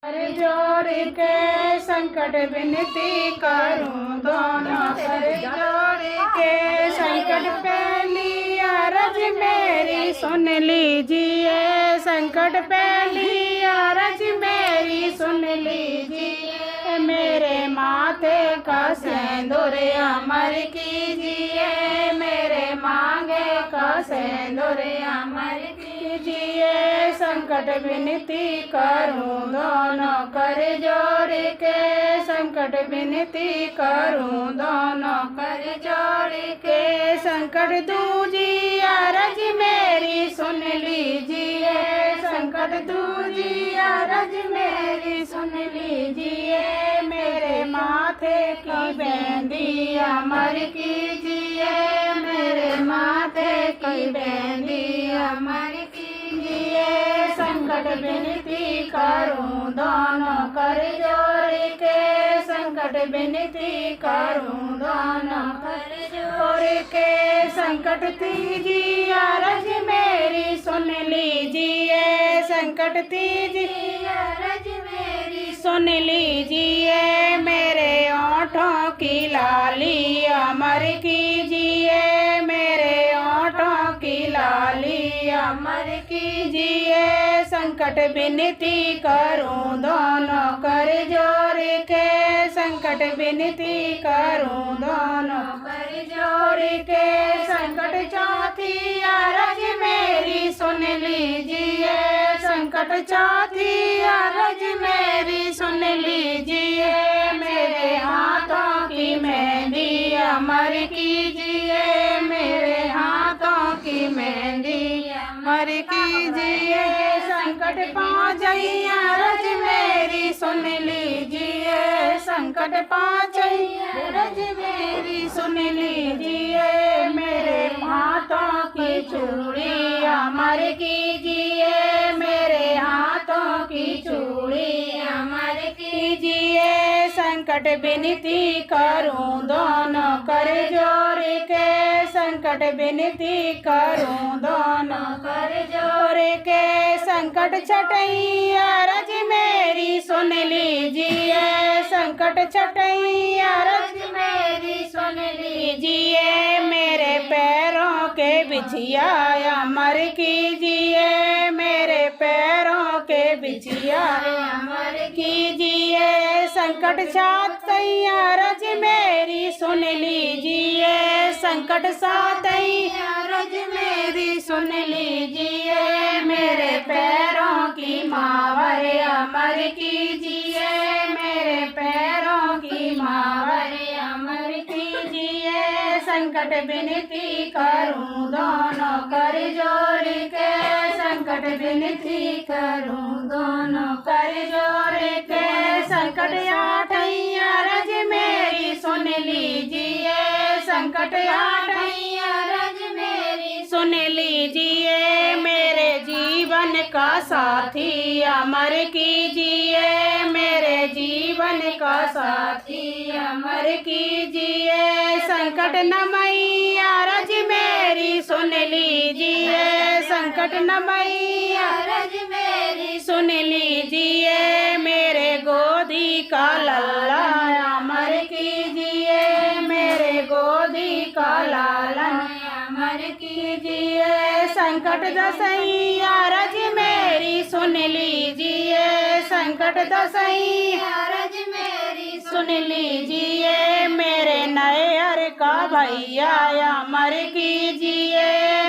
कर जोड़ के संकट विनती करूं, दोनों कर जोड़ के संकट पे लिया रज मेरी सुन लीजिए, संकट पे लिया रज मेरी सुन लीजिए, मेरे माथे का सिंदूर अमर कीजिए, मेरे मांगे का सिंदूर अमर कीजिए, संकट विनती करूं, दोनों कर जोड़ के संकट विनती करूं, दोनों कर जोड़ के संकट दूजी अरज मेरी सुन लीजिए, संकट दूजी अरज मेरी सुन लीजिए, मेरे माथे की बेंदी अमर कीजिए, मेरे माथे की बेंदी अमर कीजिए, संकट विनती करूं, दोनों कर जोड़ के संकट विनती करूं, दोनों कर जोड़ के संकट तीजी अरज मेरी सुन लीजिए, संकट तीजी अरज मेरी सुन लीजिए, मेरे ओंठों की लाली अमर कीजिए, मेरे ओंठों की लाली अमर कीजिए, संकट विनती करूं, दोनों कर जोड़ के संकट विनती करूं, दोनों कर जोड़ के संकट चौथी अरज मेरी सुन लीजिए, संकट चौथी अरज मेरी सुन लीजिए, मेरे हाथों की मेहंदी अमर कीजिए, मेरे हाथों की मेहंदी अमर कीजिए, संकट पाँचई अरज मेरी सुन लीजिए, संकट पाँचई अरज मेरी सुन लीजिए, मेरे हाथों की चूड़ी अमर कीजिए, मेरे हाथों की चूड़ी अमर कीजिए, संकट विनती करूं, दोनों कर जोड़ के संकट विनती करूं, दोनों कर जोड़ के संकट छठई अरज मेरी सुन लीजिए, संकट छठई अरज मेरी सुन लीजिए, मेरे पैरों के बिछिया अमर कीजिए, मेरे पैरों के बिछिया अमर कीजिए, संकट सातई अरज मेरी सुन लीजिए, संकट सातई अरज मेरी सुन लीजिए, मेरे पैरों की मावर अमर कीजिए, मेरे पैरों की मावर अमर कीजिए, संकट विनती करूं, दोनों कर जोड़ के संकट विनती करूं, दोनों कर जोड़ के संकट आठई अरज मेरी सुन लीजिए, संकट आठई अरज मेरी सुन लीजिए, मेरे जीवन का साथी अमर कीजिए, मेरे जीवन का साथी अमर कीजिए, संकट नमई अरज मेरी सुन लीजिए, संकट नमई अरज मेरी सुन लीजिए, मेरे गोदी का लल्ला अमर कीजिए, मेरे गोदी का लालन अमर कीजिए, संकट दसई अरज मेरी सुन लीजिए, संकट दसई अरज मेरी सुन लीजिए, मेरे नैहर का भैया अमर कीजिए,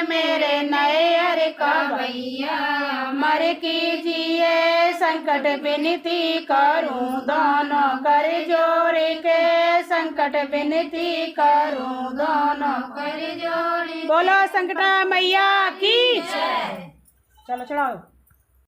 मेरे नैहर का भैया अमर कीजिए, संकट विनती करूं, दोनों कर जोड़ के संकट विनती करूं, दोनों कर जोड़। बोलो संकटा मैया की। चलो चढ़ाओ।